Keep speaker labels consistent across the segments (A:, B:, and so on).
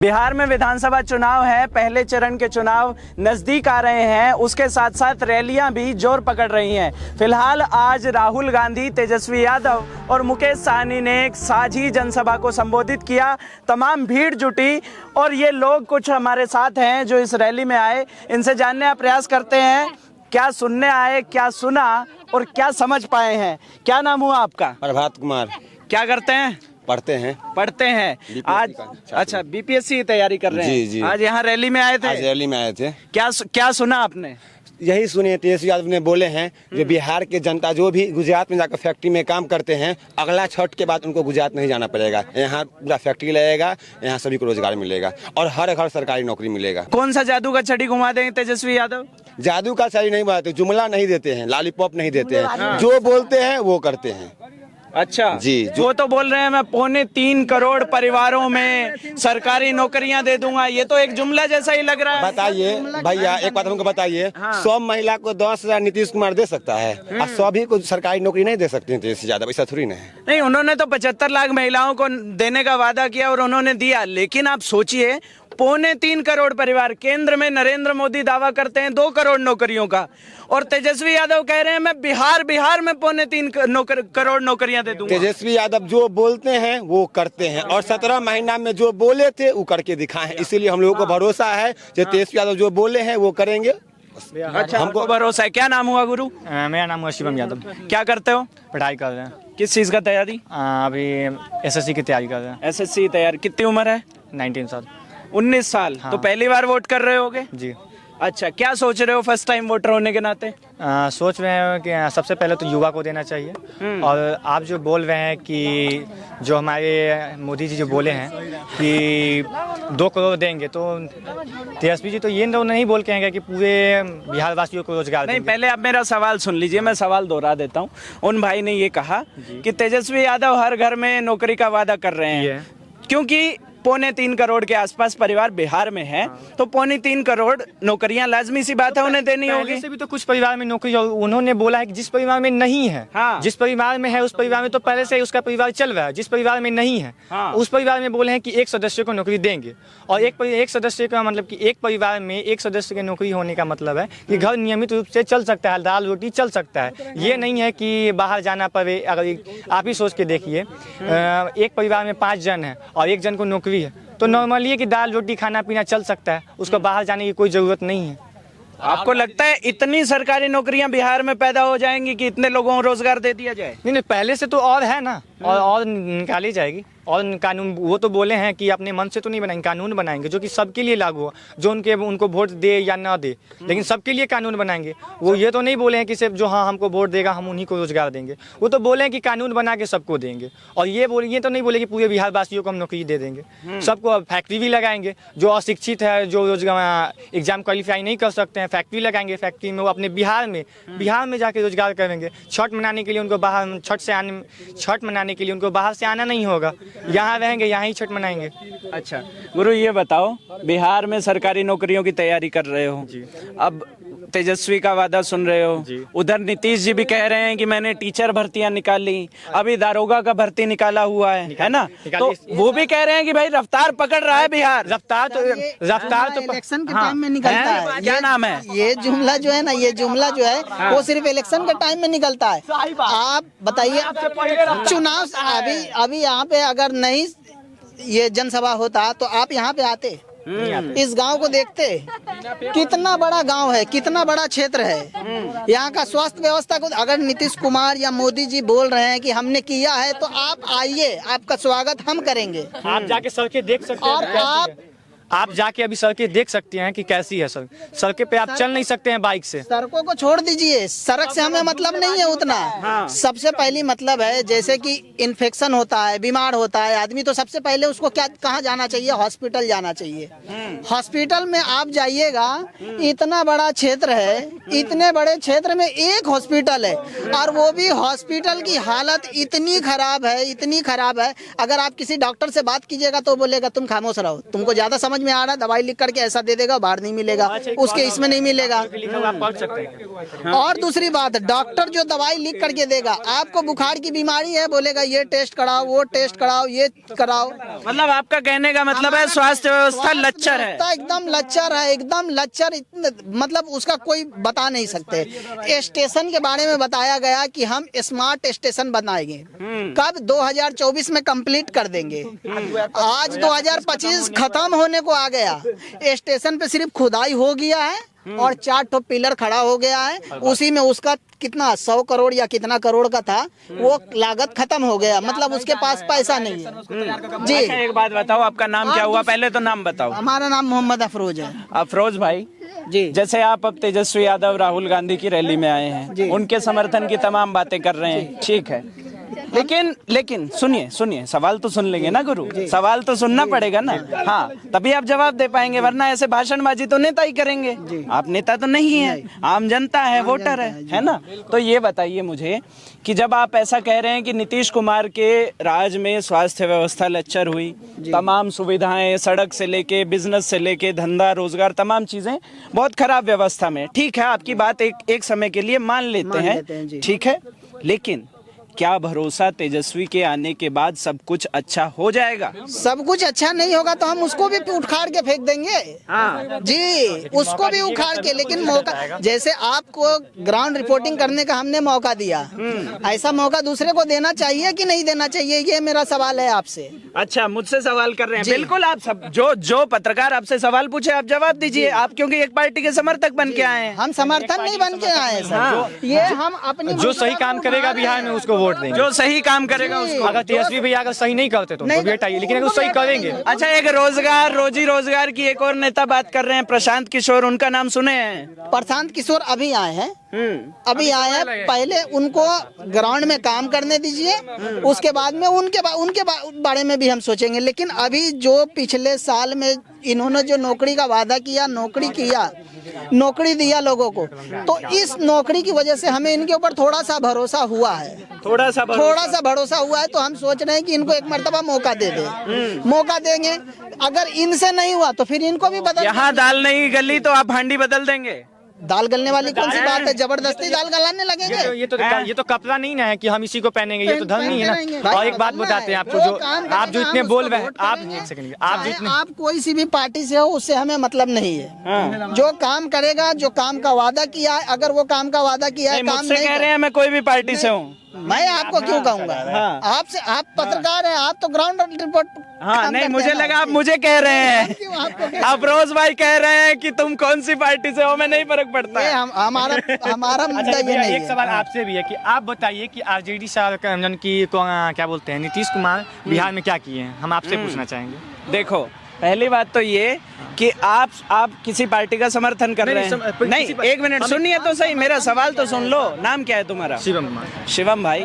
A: बिहार में विधानसभा चुनाव है। पहले चरण के चुनाव नजदीक आ रहे हैं, उसके साथ साथ रैलियां भी जोर पकड़ रही हैं। फिलहाल आज राहुल गांधी, तेजस्वी यादव और मुकेश सहनी ने एक साझी जनसभा को संबोधित किया। तमाम भीड़ जुटी और ये लोग कुछ हमारे साथ हैं जो इस रैली में आए। इनसे जानने का प्रयास करते हैं क्या सुनने आए, क्या सुना और क्या समझ पाए हैं। क्या नाम हुआ आपका?
B: प्रभात कुमार।
A: क्या करते हैं? पढ़ते हैं। आज अच्छा बीपीएससी की तैयारी कर रहे हैं।
B: जी जी।
A: आज यहाँ रैली में आए थे?
B: आज रैली में आए थे।
A: क्या सुना आपने?
B: यही सुने तेजस्वी यादव ने बोले हैं जो बिहार के जनता जो भी गुजरात में जाकर फैक्ट्री में काम करते हैं, अगला छठ के बाद उनको गुजरात नहीं जाना पड़ेगा। यहाँ पूरा फैक्ट्री लगेगा, यहाँ सभी को रोजगार मिलेगा और हर घर सरकारी नौकरी मिलेगा।
A: कौन सा जादू का छड़ी घुमा देंगे तेजस्वी यादव?
B: जादू का छड़ी नहीं बनाते, जुमला नहीं देते हैं, लॉलीपॉप नहीं देते हैं, जो बोलते हैं वो करते हैं।
A: अच्छा
B: जी।
A: वो तो बोल रहे हैं मैं 3.25 करोड़ परिवारों में सरकारी नौकरियां दे दूंगा। ये तो एक जुमला जैसा ही लग रहा है।
B: बताइए भैया, एक बात हमको बताइए, 100 महिला को 10,000 नीतीश कुमार दे सकता है और सभी को सरकारी नौकरी नहीं दे सकते हैं तेजस्वी यादव? ऐसा थोड़ी नहीं।
A: उन्होंने तो 75 लाख महिलाओं को देने का वादा किया और उन्होंने दिया। लेकिन आप सोचिए 3.25 करोड़ परिवार, केंद्र में नरेंद्र मोदी दावा करते हैं 2 करोड़ नौकरियों का और तेजस्वी यादव कह रहे हैं मैं बिहार में 3.25 करोड़ नौकरियां दे दूंगा।
B: तेजस्वी यादव जो बोलते हैं वो करते हैं और 17 महीना में जो बोले थे वो करके दिखाए। इसीलिए हम लोगों को भरोसा है कि तेजस्वी यादव जो बोले हैं वो करेंगे।
A: अच्छा, हमको भरोसा है। क्या नाम हुआ गुरु?
C: मेरा नाम हुआ शिवम यादव।
A: क्या करते हो?
C: पढ़ाई कर रहे हैं।
A: किस चीज का तैयारी?
C: अभी एसएससी की तैयारी कर रहे हैं।
A: एसएससी तैयारी। कितनी उम्र है?
C: 19 साल।
A: 19 साल।
C: हाँ।
A: तो पहली बार वोट कर रहे होगे?
C: जी।
A: अच्छा, क्या सोच रहे हो फर्स्ट टाइम वोटर होने के नाते?
C: सोच रहे हैं कि सबसे पहले तो युवा को देना चाहिए। और आप जो बोल रहे हैं कि जो हमारे मोदी जी जो बोले हैं कि 2 करोड़ देंगे, तो तेजस्वी जी तो ये नहीं बोल के हैं कि पूरे बिहार वासियों को रोजगार
A: नहीं,
C: देंगे।
A: पहले आप मेरा सवाल सुन लीजिए, मैं सवाल दोहरा देता हूँ। उन भाई ने ये कहा कि तेजस्वी यादव हर घर में नौकरी का वादा कर रहे हैं क्योंकि 3.25 करोड़ के आसपास परिवार बिहार में है। तो 3.25 करोड़ नौकरियां लाजमी सी बात है उन्हें देनी होगी।
C: से भी तो कुछ परिवार में नौकरी, उन्होंने बोला है कि जिस परिवार में नहीं है,
A: हाँ।
C: जिस परिवार में है उस परिवार में तो पहले से ही उसका परिवार चल रहा है। जिस परिवार में नहीं है,
A: हाँ।
C: उस परिवार में बोले हैं कि एक सदस्य को नौकरी देंगे। और एक सदस्य का मतलब कि एक परिवार में एक सदस्य की नौकरी होने का मतलब है कि घर नियमित रूप से चल सकता है, दाल रोटी चल सकता है। ये नहीं है कि बाहर जाना पड़े। अगर आप ही सोच के देखिए, एक परिवार में 5 जन है और 1 जन को नौकरी है, तो नॉर्मली है कि दाल रोटी खाना पीना चल सकता है, उसको बाहर जाने की कोई जरूरत नहीं है।
A: आपको लगता है इतनी सरकारी नौकरियां बिहार में पैदा हो जाएंगी कि इतने लोगों को रोजगार दे दिया जाए?
C: नहीं, पहले से तो और है ना, और निकाली जाएगी। और कानून वो तो बोले हैं कि अपने मन से तो नहीं बनाएंगे, कानून बनाएंगे जो कि सबके लिए लागू हो, जो उनको वोट दे या ना दे, लेकिन सबके लिए कानून बनाएंगे। वो ये तो नहीं बोले हैं कि सिर्फ जो हाँ हमको वोट देगा हम उन्हीं को रोजगार देंगे। वो तो बोले हैं कि कानून बना के सबको देंगे। और ये तो नहीं बोले कि पूरे बिहार वासियों को हम नौकरी दे देंगे। सबको फैक्ट्री भी लगाएंगे। जो अशिक्षित है, जो रोजगार एग्जाम क्वालिफाई नहीं कर सकते हैं, फैक्ट्री लगाएंगे। फैक्ट्री में वो अपने बिहार में जाके रोजगार करेंगे। छठ मनाने के लिए उनको बाहर छठ मनाने के लिए उनको बाहर से आना नहीं होगा, यहाँ रहेंगे, यहाँ ही छठ मनाएंगे।
A: अच्छा गुरु, ये बताओ, बिहार में सरकारी नौकरियों की तैयारी कर रहे हो, अब तेजस्वी का वादा सुन रहे हो, उधर नीतीश जी भी कह रहे हैं कि मैंने टीचर भर्तियां निकाली, अभी दारोगा का भर्ती निकाला हुआ है ना, तो वो भी कह रहे हैं कि भाई रफ्तार पकड़ रहा है बिहार।
C: रफ्तार तो
D: इलेक्शन के टाइम में निकलता है।
A: क्या नाम है?
D: ये जुमला जो है ना, ये जुमला जो है वो सिर्फ इलेक्शन के टाइम में निकलता है। आप बताइए, चुनाव अभी यहाँ पे अगर नहीं ये जनसभा होता तो आप यहाँ पे आते, इस गांव को देखते। कितना बड़ा गांव है, कितना बड़ा क्षेत्र है। यहाँ का स्वास्थ्य व्यवस्था को अगर नीतीश कुमार या मोदी जी बोल रहे हैं कि हमने किया है, तो आप आइए, आपका स्वागत हम करेंगे।
C: आप जाके सड़कें देख सकते हैं। और आप जाके अभी सड़कें देख सकते हैं कि कैसी है सड़कें पे आप चल नहीं सकते हैं बाइक से।
D: सड़कों को छोड़ दीजिए, सड़क से हमें मतलब नहीं है उतना। सबसे पहली मतलब है, जैसे कि इन्फेक्शन होता है, बीमार होता है आदमी, तो सबसे पहले उसको कहाँ जाना चाहिए? हॉस्पिटल जाना चाहिए। हॉस्पिटल में आप जाइएगा, इतना बड़ा क्षेत्र है, इतने बड़े क्षेत्र में एक हॉस्पिटल है और वो भी हॉस्पिटल की हालत इतनी खराब है, इतनी खराब है। अगर आप किसी डॉक्टर से बात कीजिएगा तो बोलेगा तुम खामोश रहो, तुमको ज्यादा समझ समझ में आ रहा है, दवाई लिख करके ऐसा दे देगा, बाहर नहीं मिलेगा, उसके इसमें नहीं मिलेगा।
C: आप पढ़ सकते हैं।
D: और दूसरी बात, डॉक्टर जो दवाई लिख करके देगा, आपको बुखार की बीमारी है, बोलेगा ये टेस्ट कराओ, वो टेस्ट कराओ, ये कराओ।
A: मतलब आपका कहने का मतलब है स्वास्थ्य व्यवस्था लच्चर है।
D: एकदम लच्चर है, एकदम लच्चर, मतलब उसका कोई बता नहीं सकते। स्टेशन के बारे में बताया गया कि हम स्मार्ट स्टेशन बनाएंगे, कब 2024 में कंप्लीट कर देंगे। आज 2025 खत्म होने को आ गया, स्टेशन पे सिर्फ खुदाई हो गया है और 4 ठो पिलर खड़ा हो गया है। उसी में उसका कितना 100 करोड़ या कितना करोड़ का था, वो लागत खत्म हो गया, मतलब उसके पास पैसा नहीं है जी।
A: अच्छा, एक बात बताओ, आपका नाम क्या हुआ? पहले तो नाम बताओ।
D: हमारा नाम मोहम्मद अफरोज है
A: अफरोज भाई
D: जी।
A: जैसे आप अब तेजस्वी यादव राहुल गांधी की रैली में आए हैं, उनके समर्थन की तमाम बातें कर रहे हैं, ठीक है, लेकिन सुनिए, सवाल तो सुन लेंगे ना गुरु, सवाल तो सुनना पड़ेगा ना। हाँ, तभी आप जवाब दे पाएंगे, वरना ऐसे भाषणबाजी तो नेता ही करेंगे। आप नेता तो नहीं है, आम जनता है, वोटर है ना। तो ये बताइए मुझे कि जब आप ऐसा कह रहे हैं कि नीतीश कुमार के राज में स्वास्थ्य व्यवस्था लच्चर हुई, तमाम सुविधाएं, सड़क से लेके बिजनेस से लेके धंधा रोजगार, तमाम चीजें बहुत खराब व्यवस्था में, ठीक है, आपकी बात एक समय के लिए मान लेते हैं, ठीक है, लेकिन क्या भरोसा तेजस्वी के आने के बाद सब कुछ अच्छा हो जाएगा?
D: सब कुछ अच्छा नहीं होगा तो हम उसको भी उखाड़ के फेंक देंगे।
A: हाँ
D: जी, उसको भी उखाड़ के, लेकिन मौका, जैसे आपको ग्राउंड रिपोर्टिंग करने का हमने मौका दिया, ऐसा मौका दूसरे को देना चाहिए कि नहीं देना चाहिए, ये मेरा सवाल है आपसे।
A: अच्छा, मुझसे सवाल कर रहे हैं? बिल्कुल, आप सब जो पत्रकार आपसे सवाल पूछे आप जवाब दीजिए। आप क्योंकि एक पार्टी के समर्थक बन के आए हैं।
D: हम समर्थन नहीं बन के आए सर, ये हम अपनी
C: जो सही काम करेगा बिहार में उसको वोट देंगे,
A: जो सही काम करेगा उसको।
C: अगर तेजस्वी भैया अगर सही नहीं करते तो उनको भी हटाइए, लेकिन अगर सही करेंगे।
A: अच्छा, एक रोजी रोजगार की एक और नेता बात कर रहे हैं, प्रशांत किशोर, उनका नाम सुने हैं?
D: प्रशांत किशोर अभी आए हैं, अभी आए हैं, पहले उनको ग्राउंड में काम करने दीजिए, उसके बाद में उनके बारे में भी हम सोचेंगे। लेकिन अभी जो पिछले साल में इन्होंने जो नौकरी का वादा किया, नौकरी दिया लोगों को, तो इस नौकरी की वजह से हमें इनके ऊपर थोड़ा सा भरोसा हुआ है, थोड़ा सा भरोसा हुआ है। तो हम सोच रहे हैं कि इनको एक मर्तबा मौका दे दे, मौका देंगे। अगर इनसे नहीं हुआ तो फिर इनको भी बदल,
A: यहाँ दाल नहीं गली तो आप हांडी बदल देंगे?
D: दाल गलने वाली कौन सी बात है, जबरदस्ती दाल गलाने लगेंगे।
C: ये तो कपड़ा नहीं ना है कि हम इसी को पहनेंगे, ये तो धर्म नहीं है ना। और एक बात बताते हैं आपको, जो आप जो इतने बोल रहे हैं, आप एक सेकंड,
D: आप कोई सी भी पार्टी से हो, उससे हमें मतलब नहीं है। जो काम करेगा, जो काम का वादा किया है, अगर वो काम का वादा किया है, काम नहीं
A: कह रहे हैं मैं कोई भी पार्टी से हूँ,
D: मैं आपको क्यों कहूँगा? आपसे, आप पत्रकार हैं, आप तो ग्राउंड रिपोर्ट।
A: हाँ, नहीं, मुझे लगा आप मुझे कह रहे हैं, अफरोज भाई कह रहे हैं कि तुम कौन सी पार्टी से हो, मैं नहीं फर्क पड़ता है।
D: हमारा मुद्दा ये नहीं है।
C: एक सवाल आपसे भी है कि आप बताइए कि आरजेडी सरकार की क्या बोलते हैं, नीतीश कुमार बिहार में क्या किए हैं, हम आपसे पूछना चाहेंगे।
A: देखो, पहली बात तो ये कि आप किसी पार्टी का समर्थन कर रहे हैं। नहीं, एक मिनट सुनिए तो सही, मेरा सवाल तो सुन लो। नाम क्या है तुम्हारा?
C: शिवम कुमार।
A: शिवम भाई,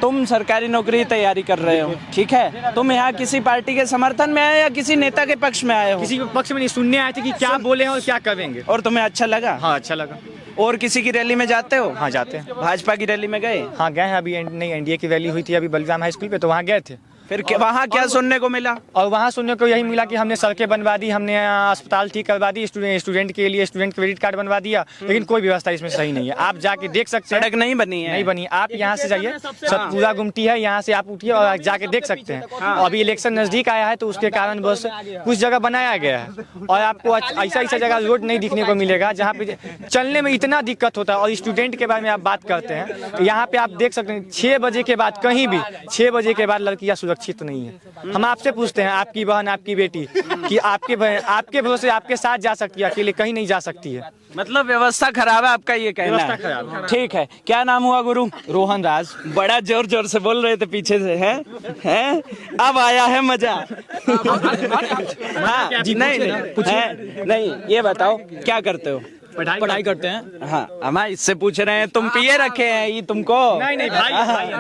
A: तुम सरकारी नौकरी की तैयारी कर रहे हो, ठीक है, तुम यहाँ किसी पार्टी के समर्थन में आए या किसी नेता के पक्ष में आए हो?
C: किसी के पक्ष में नहीं, सुनने आए थे कि क्या बोले हैं और क्या करेंगे।
A: और तुम्हें अच्छा लगा?
C: हाँ, अच्छा लगा।
A: और किसी की रैली में जाते हो?
C: हाँ, जाते हैं।
A: भाजपा की रैली में गए?
C: हाँ, गए हैं, अभी नहीं, एनडीए की रैली हुई थी अभी बलराम हाई स्कूल पे, तो वहाँ गए थे।
A: फिर वहाँ क्या सुनने को मिला?
C: और वहाँ सुनने को यही मिला कि हमने सड़कें बनवा दी, हमने अस्पताल ठीक करवा दी, स्टूडेंट के लिए स्टूडेंट क्रेडिट कार्ड बनवा दिया, लेकिन कोई व्यवस्था इसमें सही नहीं है। आप जाके देख सकते हैं,
A: सड़क नहीं बनी है,
C: नहीं बनी। आप यहाँ से जाइए, सतपुरा गुमटी है, यहाँ से आप उठिए और जाके देख सकते हैं। अभी इलेक्शन नजदीक आया है तो उसके कारण बस कुछ जगह बनाया गया है, और आपको ऐसा जगह रोड नहीं दिखने को मिलेगा जहाँ पे चलने में इतना दिक्कत होता है। और स्टूडेंट के बारे में आप बात करते हैं तो यहाँ पे आप देख सकते हैं 6 बजे के बाद, कहीं भी 6 बजे के बाद लड़कियाँ सुरक्षित नहीं है। हम आपसे पूछते हैं, आपकी बहन, आपकी बेटी, कि आपके भरोसे आपके साथ जा सकती है, अकेले कहीं नहीं जा सकती है।
A: मतलब व्यवस्था खराब है, आपका ये कहना है?
C: व्यवस्था खराब है।
A: ठीक है, क्या नाम हुआ गुरु?
C: रोहन राज।
A: बड़ा जोर जोर से बोल रहे थे पीछे से, हैं? अब आया है मजा। हाँ, नहीं, ये बताओ क्या करते हो?
C: पढ़ाई करते हैं।
A: हाँ, हम इससे पूछ रहे हैं, तुम पिए रखे हैं ये तुमको?
C: नहीं,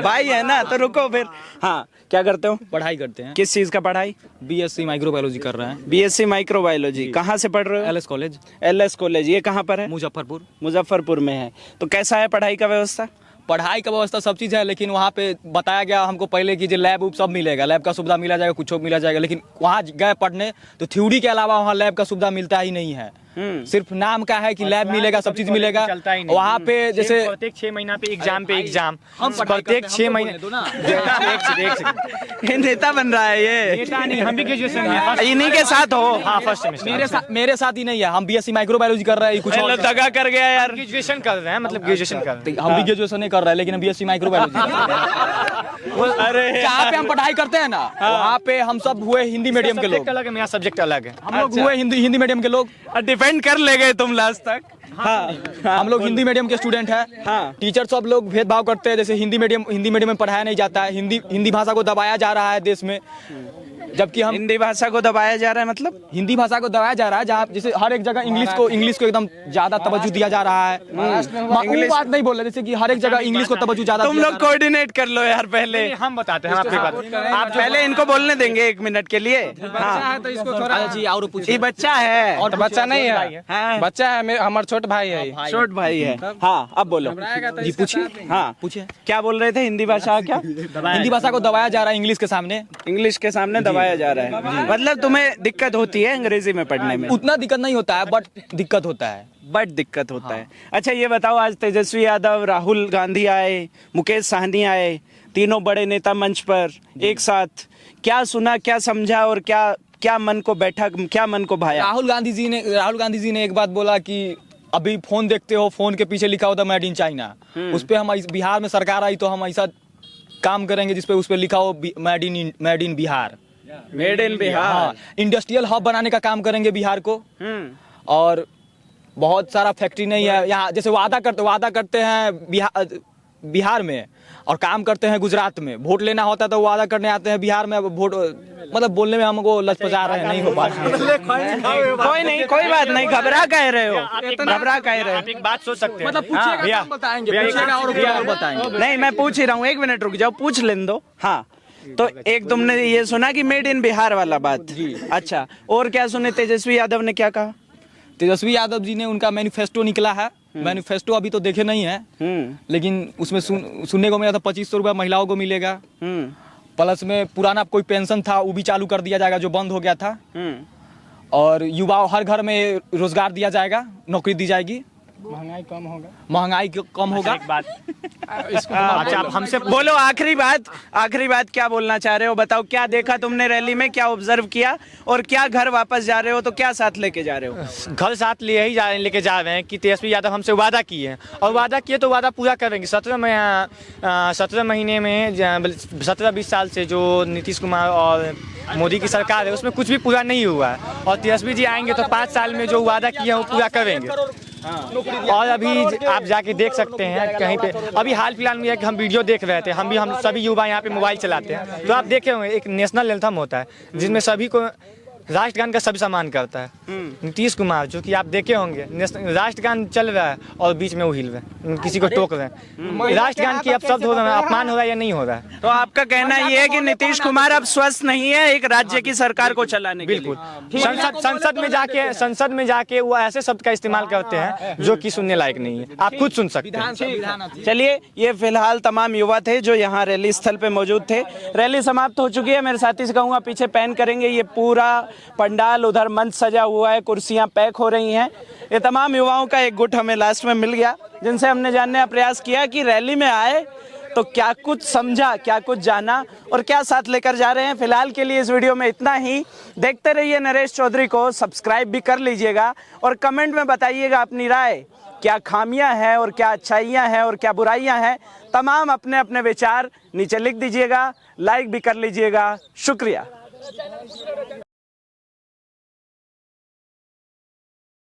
A: भाई है ना, तो रुको फिर। हाँ, क्या करते हो?
C: पढ़ाई करते हैं।
A: किस चीज का पढ़ाई?
C: बीएससी माइक्रोबायोलॉजी कर रहे हैं।
A: बीएससी माइक्रोबायोलॉजी कहाँ से पढ़ रहे हो?
C: LS college.
A: एलएस कॉलेज, ये कहाँ पर है?
C: मुजफ्फरपुर।
A: मुजफ्फरपुर में है। तो कैसा है पढ़ाई का व्यवस्था?
C: पढ़ाई का व्यवस्था सब चीज़ है, लेकिन वहाँ पे बताया गया हमको पहले कि जो लैब उब सब मिलेगा, लैब का सुविधा मिला जाएगा, कुछ मिला जाएगा, लेकिन वहाँ गए पढ़ने तो थ्योरी के अलावा वहाँ लैब का सुविधा मिलता ही नहीं है। सिर्फ नाम का है कि लैब मिलेगा, सब चीज मिलेगा। वहाँ पे जैसे
E: प्रत्येक 6 महीना पे एग्जाम हम प्रत्येक 6 महीने
A: ये नेता बन रहा है ये।
E: नेता नहीं, हम भी ग्रेजुएशन में
A: इन्हीं के साथ हो।
E: हाँ, फर्स्ट सेमेस्टर
C: मेरे साथ ही नहीं है, हम बीएससी माइक्रोबायोलॉजी कर रहे हैं, कुछ और
A: दगा कर गया यार।
E: ग्रेजुएशन कर रहे हैं, मतलब ग्रेजुएशन कर रहे हैं।
C: हम भी ग्रेजुएशन नहीं कर रहे हैं, लेकिन बीएससी माइक्रोबायोलॉजी।
A: अरे
C: जहाँ पे हम पढ़ाई करते हैं ना, वहाँ पे हम सब हुए हिंदी मीडियम के लोग।
E: सब्जेक्ट अलग है, मेरा सब्जेक्ट अलग है।
C: हम लोग हुए हिंदी मीडियम के लोग।
A: डिफेंड कर ले गए तुम लास्ट तक। हाँ,
C: हम लोग हिंदी मीडियम के स्टूडेंट हैं।
A: हाँ।
C: टीचर सब लोग भेदभाव करते हैं, जैसे हिंदी मीडियम में पढ़ाया नहीं जाता है, हिंदी भाषा को दबाया जा रहा है देश में, जबकि हम
A: हिंदी भाषा को दबाया जा रहा है मतलब
C: हिंदी भाषा को दबाया जा रहा है, जहाँ जैसे हर एक जगह इंग्लिश को एकदम ज्यादा तवज्जो दिया जा रहा है। वो बात नहीं बोल रहे, जैसे कि हर एक जगह इंग्लिश को तवज्जो ज्यादा।
A: तुम लोग कोऑर्डिनेट कर लो यार पहले।
E: हम बताते हैं आपकी बात।
A: आप पहले इनको बोलने देंगे 1 मिनट के लिए। हाँ,
C: तो इसको थोड़ा जी और पूछिए।
A: ये बच्चा है
C: और
F: बच्चा नहीं है,
A: हाँ।
F: बच्चा है, हमारा छोट भाई है।
A: छोट भाई है। हाँ, अब बोलो
C: जी, पूछिए।
A: हाँ,
C: पूछिए
A: क्या बोल रहे थे? हिंदी भाषा क्या?
C: हिंदी भाषा को दबाया जा रहा है इंग्लिश के सामने।
A: इंग्लिश के सामने दबाया जा रहा है, मतलब तुम्हें दिक्कत होती है अंग्रेजी में पढ़ने में?
C: उतना दिक्कत नहीं होता है, बट दिक्कत होता है।
A: बट दिक्कत होता है। अच्छा ये बताओ, आज तेजस्वी यादव, राहुल गांधी आए, मुकेश सहनी आए, तीनों बड़े नेता मंच पर एक साथ, क्या सुना, क्या समझा और क्या मन को बैठा, क्या मन को भाया?
C: राहुल गांधी जी ने एक बात बोला कि अभी फोन देखते हो, फोन के पीछे लिखा होता मेड इन चाइना, उस पे हम बिहार में सरकार आई तो हम ऐसा काम करेंगे जिसपे उस पे लिखा हो made in Bihar.
A: Made in Bihar.
C: Industrial hub बनाने का काम करेंगे बिहार को। और बहुत सारा फैक्ट्री नहीं है यहाँ, जैसे वादा करते हैं बिहार में और काम करते हैं गुजरात में। वोट लेना होता है तो वादा करने आते हैं बिहार में, वोट मतलब बोलने में हमको लचपचा रहे हैं, नहीं हो पा रहा है।
A: कोई नहीं, कोई बात नहीं, घबरा कह रहे हो।
E: आप एक बात सोच सकते हैं,
C: मतलब पूछेगा तो बताएंगे, पूछेगा और बताएंगे।
A: नहीं, मैं पूछ ही रहा हूँ, 1 मिनट रुक जाओ, पूछ लेने दो। हाँ, तो एक तुमने ये सुना कि मेड इन बिहार वाला बात। अच्छा, और क्या सुने? तेजस्वी यादव ने क्या कहा?
C: तेजस्वी यादव जी ने, उनका मैनिफेस्टो निकला है। मैनिफेस्टो अभी तो देखे नहीं है, लेकिन उसमें सुनने को मिला था 2500 रुपया महिलाओं को मिलेगा। प्लस में पुराना कोई पेंशन था वो भी चालू कर दिया जाएगा जो बंद हो गया था। और युवाओं हर घर में रोजगार दिया जाएगा, नौकरी दी जाएगी, महंगाई कम होगा।
E: एक बात अच्छा, आप हमसे
A: बोलो, आखिरी बात क्या बोलना चाह रहे हो? बताओ, क्या देखा तुमने रैली में, क्या ऑब्जर्व किया, और क्या घर वापस जा रहे हो तो क्या साथ लेके जा रहे हो?
E: घर साथ लेके जा रहे हैं कि तेजस्वी यादव हमसे वादा किए हैं, और वादा किए तो वादा पूरा करेंगे। 17 महीने में 17-20 साल से जो नीतीश कुमार और मोदी की सरकार है उसमें कुछ भी पूरा नहीं हुआ है, और तेजस्वी जी आएंगे तो 5 साल में जो वादा किए हैं वो पूरा करेंगे। और अभी आप जाके देख सकते हैं कहीं पे, अभी हाल फिलहाल में कि हम वीडियो देख रहे थे, हम सभी युवा यहाँ पे मोबाइल चलाते हैं, तो आप देखे होंगे एक नेशनल एंथम होता है जिसमें सभी को राष्ट्रगान का सभी सम्मान करता है। नीतीश कुमार जो कि आप देखे होंगे राष्ट्रगान चल रहा है और बीच में वो हिल रहे हैं, किसी को टोक रहे हैं। राष्ट्रगान की अब शब्द हो रहा है, अपमान हो रहा है या नहीं हो रहा है?
A: तो आपका कहना ये है कि नीतीश कुमार अब स्वस्थ नहीं है एक राज्य की सरकार को चलाने के लिए?
E: बिल्कुल। संसद में जाके वो ऐसे शब्द का इस्तेमाल करते हैं जो कि सुनने लायक नहीं है, आप खुद सुन सकते हैं।
A: चलिए, ये फिलहाल तमाम युवा थे जो यहाँ रैली स्थल पे मौजूद थे। रैली समाप्त हो चुकी है। मेरे साथी से कहूँगा पीछे पैन करेंगे, ये पूरा पंडाल, उधर मंच सजा हुआ है, कुर्सियां पैक हो रही हैं। ये तमाम युवाओं का एक गुट हमें लास्ट में मिल गया, जिनसे हमने जानने का प्रयास किया कि रैली में आए तो क्या कुछ समझा, क्या कुछ जाना और क्या साथ लेकर जा रहे हैं। फिलहाल के लिए इस वीडियो में इतना ही। देखते रहिए नरेश चौधरी को, सब्सक्राइब भी कर लीजिएगा और कमेंट में बताइएगा अपनी राय, क्या खामियां हैं और क्या अच्छाइयां हैं और क्या बुराइयां हैं। तमाम अपने अपने विचार नीचे लिख दीजिएगा, लाइक भी कर लीजिएगा। शुक्रिया।